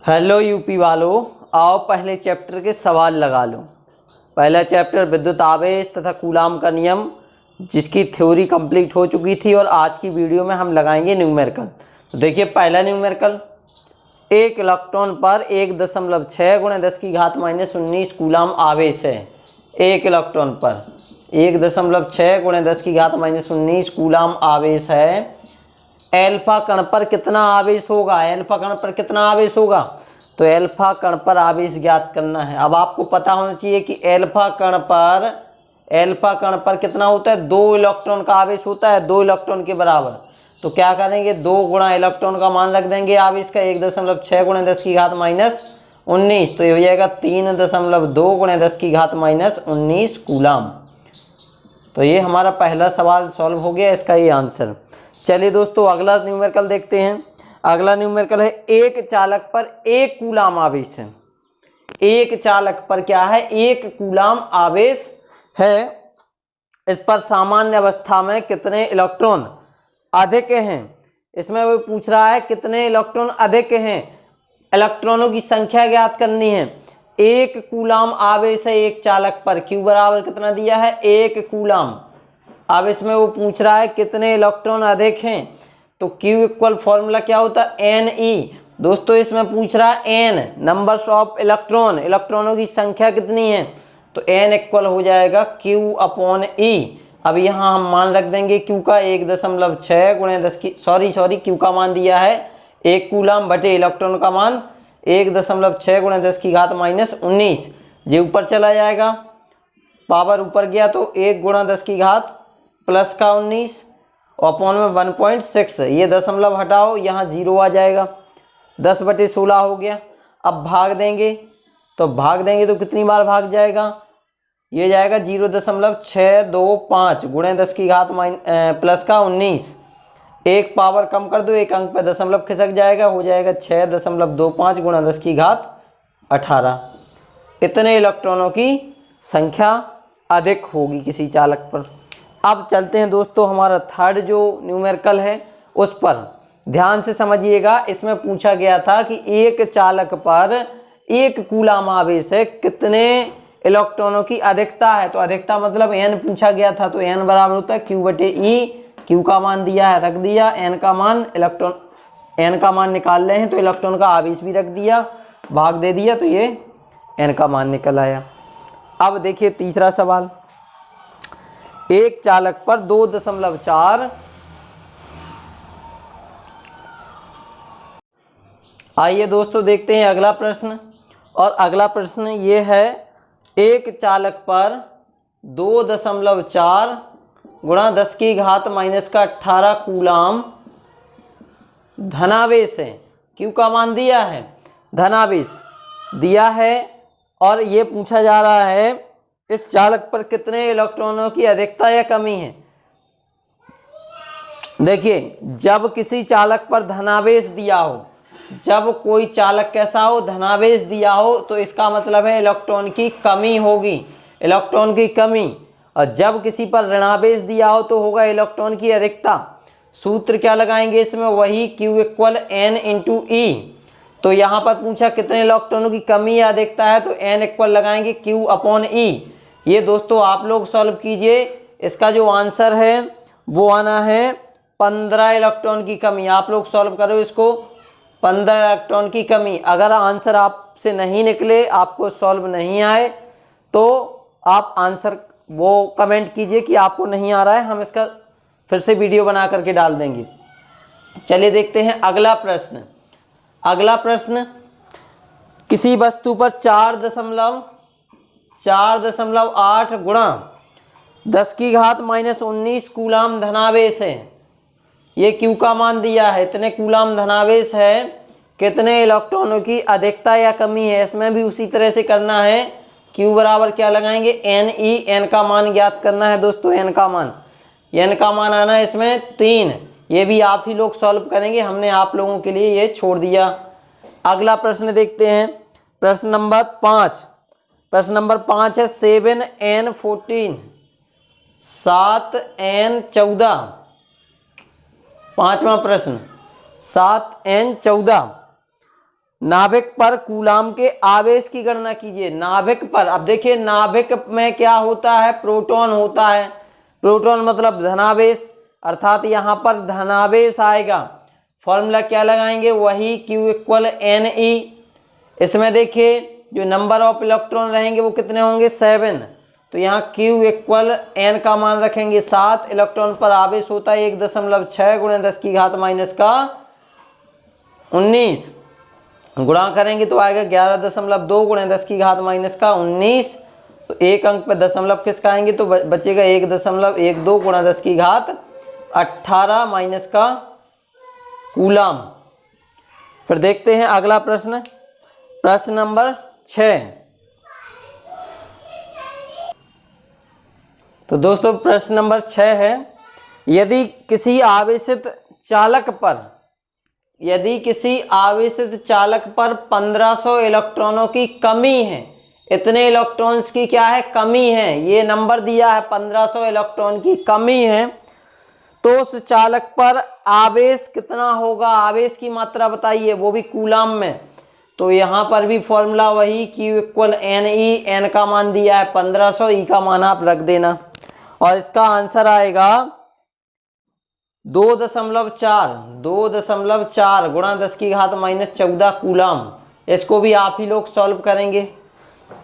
Hello UP वालों, आओ पहले चैप्टर के सवाल लगा लो। पहला चैप्टर विद्युत आवेश तथा कूलाम का नियम, जिसकी थ्योरी कंप्लीट हो चुकी थी और आज की वीडियो में हम लगाएंगे न्यूमेरिकल। तो देखिए पहला न्यूमेरिकल, एक इलेक्ट्रॉन पर 1.6 × 10⁻⁻19 कूलाम आवेश है। एक इलेक्ट्रॉन पर 1.6 × 10⁻⁻19 कूलाम आवेश है। एल्फा कण पर कितना आवेश होगा? एल्फा कण पर कितना आवेश होगा? तो एल्फा कण पर आवेश ज्ञात करना है। अब आपको पता होना चाहिए कि एल्फा कण पर कितना होता है? 2 इलेक्ट्रॉन का आवेश होता है, 2 इलेक्ट्रॉन के बराबर। तो क्या करेंगे, 2 गुणा इलेक्ट्रॉन का मान रख देंगे आवेश का 1.6 × 10⁻⁻19, तो ये हो जाएगा 3.2 × 10⁻⁻19 कूलाम। तो ये हमारा पहला सवाल सॉल्व हो गया, इसका ये आंसर। चलिए दोस्तों अगला न्यूमेरिकल देखते हैं। अगला न्यूमेरिकल है, एक चालक पर 1 कूलाम आवेश है। एक चालक पर क्या है? 1 कूलाम आवेश है। इस पर सामान्य अवस्था में कितने इलेक्ट्रॉन अधिक हैं? इसमें वो पूछ रहा है कितने इलेक्ट्रॉन अधिक हैं, इलेक्ट्रॉनों की संख्या ज्ञात करनी है। 1 कूलाम आवेश है एक चालक पर, Q बराबर कितना दिया है? 1 कूलाम। अब इसमें वो पूछ रहा है कितने इलेक्ट्रॉन अधिक हैं, तो Q इक्वल फॉर्मूला क्या होता है? Ne। दोस्तों इसमें पूछ रहा है N, नंबर्स ऑफ इलेक्ट्रॉन, इलेक्ट्रॉनों की संख्या कितनी है, तो N इक्वल हो जाएगा Q/E। अब यहाँ हम मान रख देंगे Q का 1.6 × 10 की Q का मान दिया है 1 कूलाम बटे इलेक्ट्रॉन का मान 1.6 × 10⁻⁻19। ये ऊपर चला जाएगा, पावर ऊपर गया तो 1 × 10 प्लस का 19 अपॉन में 1.6। ये दशमलव हटाओ, यहाँ 0 आ जाएगा, 10/16 हो गया। अब भाग देंगे तो कितनी बार भाग जाएगा? ये जाएगा 0.625 × 10 प्लस का 19। एक पावर कम कर दो, एक अंक पे दशमलव खिसक जाएगा, हो जाएगा 6.25 × 1018। इतने इलेक्ट्रॉनों की संख्या अधिक होगी किसी चालक पर। अब चलते हैं दोस्तों हमारा थर्ड जो न्यूमेरिकल है उस पर। ध्यान से समझिएगा, इसमें पूछा गया था कि एक चालक पर 1 कूलाम आवेश है, कितने इलेक्ट्रॉनों की अधिकता है। तो अधिकता मतलब N पूछा गया था, तो N बराबर होता है Q/E। Q का मान दिया है, रख दिया, N का मान निकाल रहे हैं तो इलेक्ट्रॉन का आवेश भी रख दिया, भाग दे दिया, तो ये N का मान निकल आया। अब देखिए तीसरा सवाल, एक चालक पर 2.4। आइए दोस्तों देखते हैं अगला प्रश्न। और अगला प्रश्न ये है, एक चालक पर 2.4 × 10⁻⁻18 कूलाम धनावेश है। Q का मान दिया है, धनावेश दिया है, और ये पूछा जा रहा है इस चालक पर कितने इलेक्ट्रॉनों की अधिकता या कमी है। देखिए जब किसी चालक पर धनावेश दिया हो, जब कोई चालक कैसा हो, धनावेश दिया हो, तो इसका मतलब है इलेक्ट्रॉन की कमी होगी, इलेक्ट्रॉन की कमी। और जब किसी पर ऋणावेश दिया हो तो होगा इलेक्ट्रॉन की अधिकता। सूत्र क्या लगाएंगे इसमें? वही Q = N × E। तो यहाँ पर पूछा कितने इलेक्ट्रॉनों की कमी या अधिकता है, तो N इक्वल लगाएंगे Q/E। ये दोस्तों आप लोग सॉल्व कीजिए, इसका जो आंसर है वो आना है 15 इलेक्ट्रॉन की कमी। आप लोग सॉल्व करो इसको, 15 इलेक्ट्रॉन की कमी। अगर आंसर आपसे नहीं निकले, आपको सॉल्व नहीं आए, तो आप आंसर वो कमेंट कीजिए कि आपको नहीं आ रहा है, हम इसका फिर से वीडियो बना करके डाल देंगे। चलिए देखते हैं अगला प्रश्न। अगला प्रश्न, किसी वस्तु पर 4.8 × 10⁻⁻19 कूलाम धनावेश है। ये Q का मान दिया है, इतने कूलाम धनावेश है, कितने इलेक्ट्रॉनों की अधिकता या कमी है। इसमें भी उसी तरह से करना है। Q बराबर क्या लगाएंगे? Ne। N का मान ज्ञात करना है दोस्तों, N का मान आना है इसमें 3। ये भी आप ही लोग सॉल्व करेंगे, हमने आप लोगों के लिए ये छोड़ दिया। अगला प्रश्न देखते हैं, प्रश्न नंबर 5। प्रश्न नंबर 5 है 7n14 7n14। पांचवा प्रश्न 7n14 नाभिक पर कूलाम के आवेश की गणना कीजिए। नाभिक पर, अब देखिए नाभिक में क्या होता है, प्रोटॉन होता है। प्रोटॉन मतलब धनावेश, अर्थात यहाँ पर धनावेश आएगा। फॉर्मूला क्या लगाएंगे, वही Q इक्वल Ne। इसमें देखिए जो नंबर ऑफ इलेक्ट्रॉन रहेंगे वो कितने होंगे, 7। तो यहाँ Q इक्वल N का मान रखेंगे 7। इलेक्ट्रॉन पर आवेश होता है 1.6 × 10 की घात माइनस का 19। गुणा करेंगे तो आएगा 11.2 × 10 की घात माइनस का 19। तो एक अंक पे दशमलव किसका आएंगे, तो बचेगा 1.12 × 10 की घात 18 माइनस का कूलाम। फिर देखते हैं अगला प्रश्न, प्रश्न नंबर 6। तो दोस्तों प्रश्न नंबर 6 है, यदि किसी आवेशित चालक पर 1500 इलेक्ट्रॉनों की कमी है, इतने इलेक्ट्रॉन्स की क्या है, कमी है, ये नंबर दिया है 1500 इलेक्ट्रॉन की कमी है, तो उस चालक पर आवेश कितना होगा, आवेश की मात्रा बताइए, वो भी कूलाम में। तो यहाँ पर भी फॉर्मूला वही Q इक्वल Ne, N का मान दिया है 1500, E का मान आप रख देना और इसका आंसर आएगा 2.4 गुणा 10 की घात माइनस 14 कूलाम। इसको भी आप ही लोग सॉल्व करेंगे।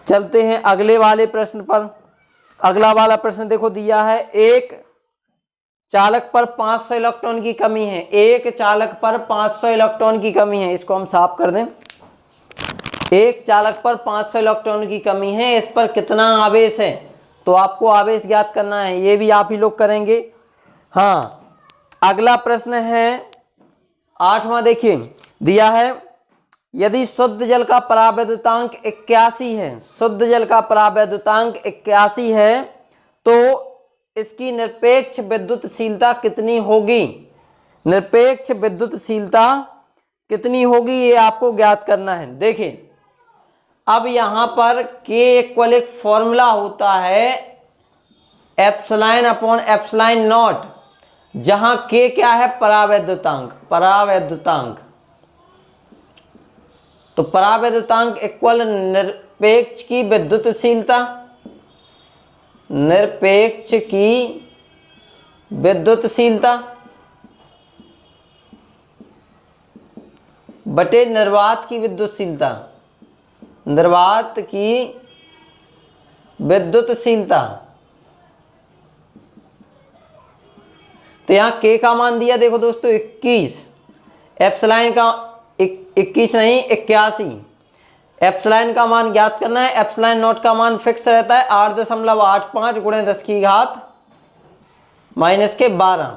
चलते हैं अगले वाले प्रश्न पर। अगला वाला प्रश्न देखो दिया है, एक चालक पर 500 इलेक्ट्रॉन की कमी है। एक चालक पर 500 इलेक्ट्रॉन की कमी है, इसको हम साफ कर दें। एक चालक पर 500 इलेक्ट्रॉन की कमी है, इस पर कितना आवेश है, तो आपको आवेश ज्ञात करना है, ये भी आप ही लोग करेंगे। हाँ, अगला प्रश्न है 8वां, देखिए दिया है, यदि शुद्ध जल का परावैद्युतांक 81 है, शुद्ध जल का परावैद्युतांक 81 है, तो इसकी निरपेक्ष विद्युतशीलता कितनी होगी, निरपेक्ष विद्युतशीलता कितनी होगी, ये आपको ज्ञात करना है। देखिए अब यहां पर K इक्वल एक फॉर्मूला होता है एप्सिलॉन अपॉन एप्सिलॉन नॉट, जहां K क्या है, परावैद्युतांक, तो परावैद्युतांक इक्वल निरपेक्ष की विद्युतशीलता, निरपेक्ष की विद्युतशीलता बटे निर्वात की विद्युतशीलता, निर्वात की विद्युतशीलता। तो यहां K का मान दिया, देखो दोस्तों 21, एप्सिलॉन का 21 नहीं 81, एप्सिलॉन का मान ज्ञात करना है। एप्सिलॉन नॉट का मान फिक्स रहता है 8.85 × 10 की घात माइनस के 12।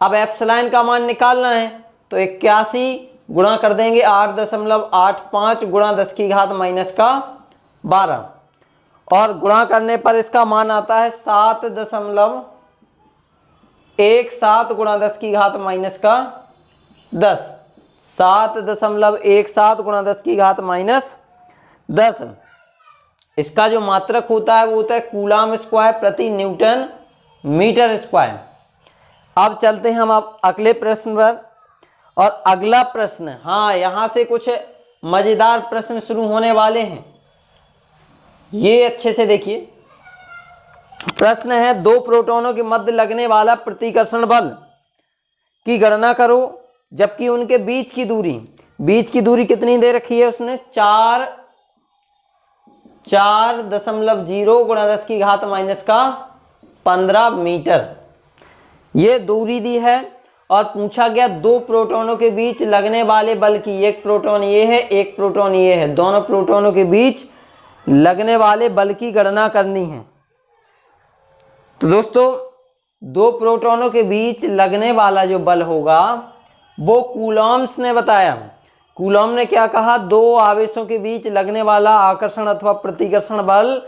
अब एप्सिलॉन का मान निकालना है, तो 81 गुणा कर देंगे 8.85 × 10 की घात माइनस का 12, और गुणा करने पर इसका मान आता है 7.17 × 10 की घात माइनस का 10, 7.17 × 10 की घात माइनस 10। इसका जो मात्रक होता है वो होता है कूलाम स्क्वायर प्रति न्यूटन मीटर स्क्वायर। अब चलते हैं हम अगले प्रश्न पर, और अगला प्रश्न, हाँ यहां से कुछ मजेदार प्रश्न शुरू होने वाले हैं, ये अच्छे से देखिए। प्रश्न है, दो प्रोटॉनों के मध्य लगने वाला प्रतिकर्षण बल की गणना करो, जबकि उनके बीच की दूरी कितनी दे रखी है उसने, 4.0 × 10 की घात माइनस का 15 मीटर ये दूरी दी है। और पूछा गया दो प्रोटॉनों के बीच लगने वाले बल की, एक प्रोटॉन ये है, एक प्रोटॉन ये है, दोनों प्रोटॉनों के बीच लगने वाले बल की गणना करनी है। तो दोस्तों दो प्रोटॉनों के बीच लगने वाला जो बल होगा वो कूलॉम्स ने बताया। कूलॉम ने क्या कहा, दो आवेशों के बीच लगने वाला आकर्षण अथवा प्रतिकर्षण बल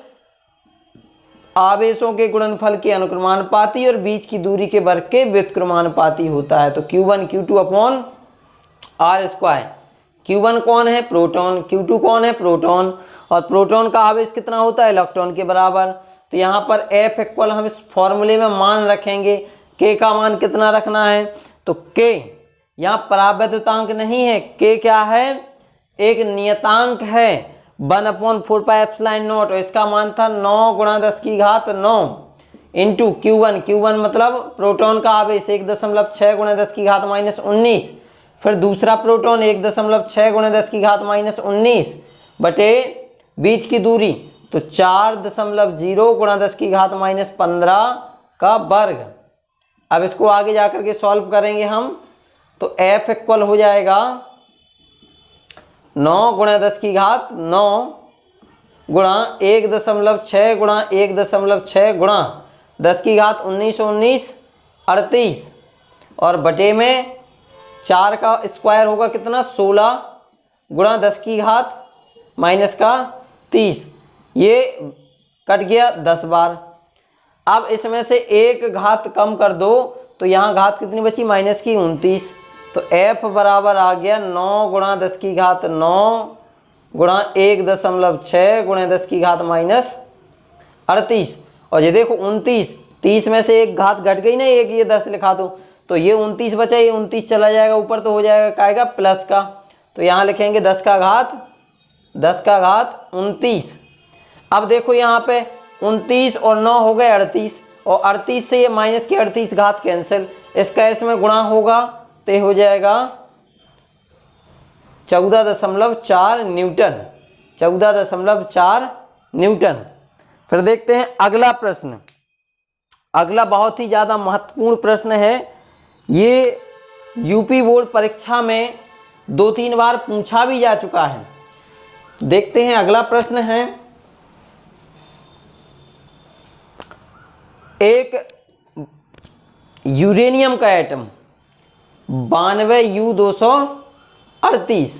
आवेशों के गुणनफल के अनुक्रमानुपाती और बीच की दूरी के वर्ग के व्युत्क्रमानुपाती होता है। तो Q1 Q2 upon R square. Q1 कौन है, प्रोटॉन, Q2 कौन है, प्रोटॉन, और प्रोटॉन का आवेश कितना होता है, इलेक्ट्रॉन के बराबर। तो यहाँ पर F इक्वल हम इस फॉर्मूले में मान रखेंगे, K का मान कितना रखना है, तो K यहाँ परावैद्युतांक नहीं है, K क्या है, एक नियतांक है 1/4πε0 और इसका मान था 9 गुणा 10 की घात 9 इंटू Q1। Q1 मतलब प्रोटॉन का आवेश 1.6 गुणा 10 की घात -19, फिर दूसरा प्रोटॉन 1.6 गुणा 10 की घात -19 बटे बीच की दूरी तो 4.0 गुणा 10 की घात -15 का वर्ग। अब इसको आगे जाकर के सॉल्व करेंगे हम, तो F इक्वल हो जाएगा 9 गुणा 10 की घात 9 गुणा 1.6 गुणा 1.6 गुणा 10 की घात 19 38 और बटे में 4 का स्क्वायर होगा कितना 16 गुणा 10 की घात -30, ये कट गया 10 बार। अब इसमें से एक घात कम कर दो तो यहाँ घात कितनी बची -29, तो F बराबर आ गया 9 गुणा 10 की घात 9 गुणा 1.6 गुणा 10 की घात -38। और ये देखो 29, 30 में से एक घात घट गई ना, एक ये 10 लिखा दो तो ये 29 बचा, ये 29 चला जाएगा ऊपर तो हो जाएगा क्या आएगा प्लस का, तो यहाँ लिखेंगे 10 का घात 29। अब देखो यहाँ पे 29 और 9 हो गए 38 और 38 से ये माइनस की 38 घात कैंसिल, इसका इसमें गुणा होगा तो ये हो जाएगा 14.4 न्यूटन, 14.4 न्यूटन। फिर देखते हैं अगला प्रश्न। अगला बहुत ही ज़्यादा महत्वपूर्ण प्रश्न है, ये यूपी बोर्ड परीक्षा में 2-3 बार पूछा भी जा चुका है। देखते हैं अगला प्रश्न है, एक यूरेनियम का एटम 92U238,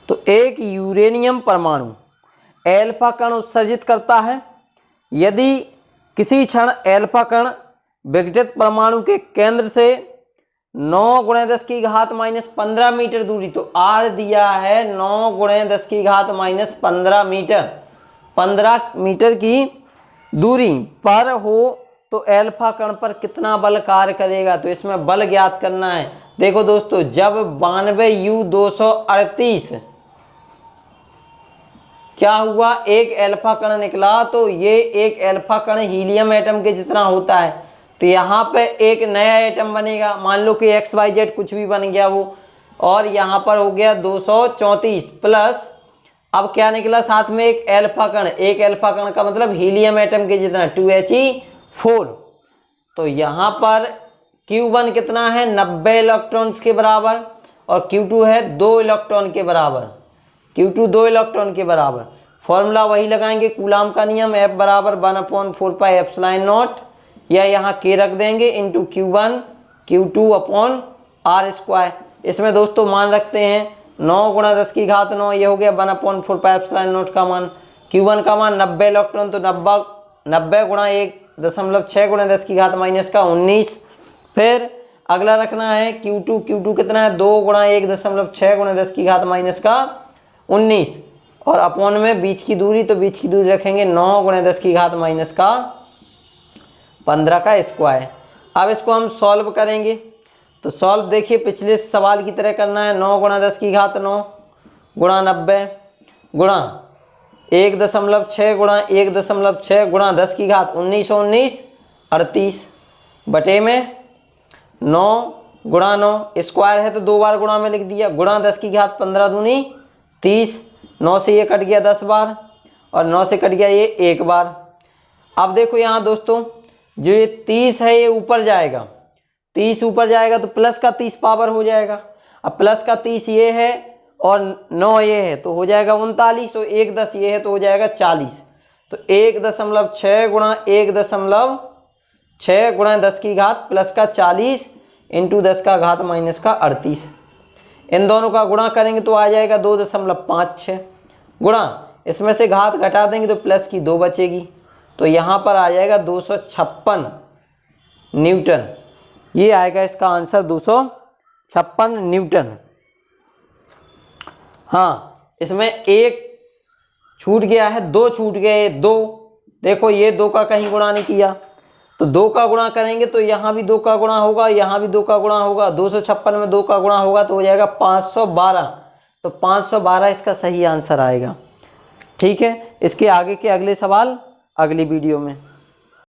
तो एक यूरेनियम परमाणु एल्फा कण उत्सर्जित करता है। यदि किसी क्षण एल्फा कण विघटित परमाणु के केंद्र से 9 गुणा 10 की घात -15 मीटर दूरी, तो आर दिया है 9 गुणा 10 की घात -15 मीटर, 15 मीटर की दूरी पर हो तो एल्फा कण पर कितना बल कार्य करेगा, तो इसमें बल ज्ञात करना है। देखो दोस्तों, जब 92U238 क्या हुआ, एक एल्फा कण निकला, तो ये एक एल्फा कण हीलियम एटम के जितना होता है, तो यहाँ पे एक नया एटम बनेगा, मान लो कि XYZ कुछ भी बन गया वो, और यहाँ पर हो गया 234 प्लस अब क्या निकला साथ में एक एल्फा कण, एक एल्फा कण का मतलब हीलियम एटम के जितना 2He4, तो यहाँ पर Q1 कितना है 90 इलेक्ट्रॉन्स के बराबर और Q2 है 2 इलेक्ट्रॉन के बराबर, Q2 2 इलेक्ट्रॉन के बराबर। फॉर्मूला वही लगाएंगे कूलाम का नियम, F बराबर 1/4πε0 या यहाँ K रख देंगे into Q1 Q2 upon R²। इसमें दोस्तों मान रखते हैं 9 गुणा 10 की घात 9, ये हो गया 1/4πε0 का मान। Q1 का मान 90 इलेक्ट्रॉन, तो 90 गुणा 1.6 गुणा 10 की घात -19। फिर अगला रखना है Q2 कितना है 2 गुणा 1.6 गुणा 10 की घात -19 और अपॉन में बीच की दूरी, तो बीच की दूरी रखेंगे 9 गुणा 10 की घात -15 का स्क्वायर। अब इसको हम सॉल्व करेंगे, तो सॉल्व देखिए पिछले सवाल की तरह करना है। 9 गुणा 10 की घात 9 गुणा 90 गुणा 1.6 गुणा 1.6 गुणा 10 की घात 19 38 बटे में 9 गुणा 9 स्क्वायर है तो 2 बार गुणा में लिख दिया, गुणा 10 की घात 15 दूनी 30, 9 से ये कट गया 10 बार और 9 से कट गया ये 1 बार। अब देखो यहाँ दोस्तों, जो ये 30 है ये ऊपर जाएगा, 30 ऊपर जाएगा तो प्लस का 30 पावर हो जाएगा। अब प्लस का 30 ये है और 9 ये है तो हो जाएगा 39 और 1 10 ये है तो हो जाएगा 40। तो 1.6 गुणा 1.6 गुणा 10 की घात प्लस का 40 इंटू 10 का घात माइनस का 38। इन दोनों का गुणा करेंगे तो आ जाएगा 2.56 गुणा, इसमें से घात घटा देंगे तो प्लस की 2 बचेगी, तो यहाँ पर आ जाएगा 256 न्यूटन। ये आएगा इसका आंसर 256 न्यूटन। हाँ, इसमें एक छूट गया है, 2 छूट गए, 2 देखो ये 2 का कहीं गुणा नहीं किया, तो 2 का गुणा करेंगे तो यहाँ भी 2 का गुणा होगा, यहाँ भी 2 का गुणा होगा, 256 में 2 का गुणा होगा तो हो जाएगा 512। तो तो 512 इसका सही आंसर आएगा। ठीक है, इसके आगे के अगले सवाल अगली वीडियो में।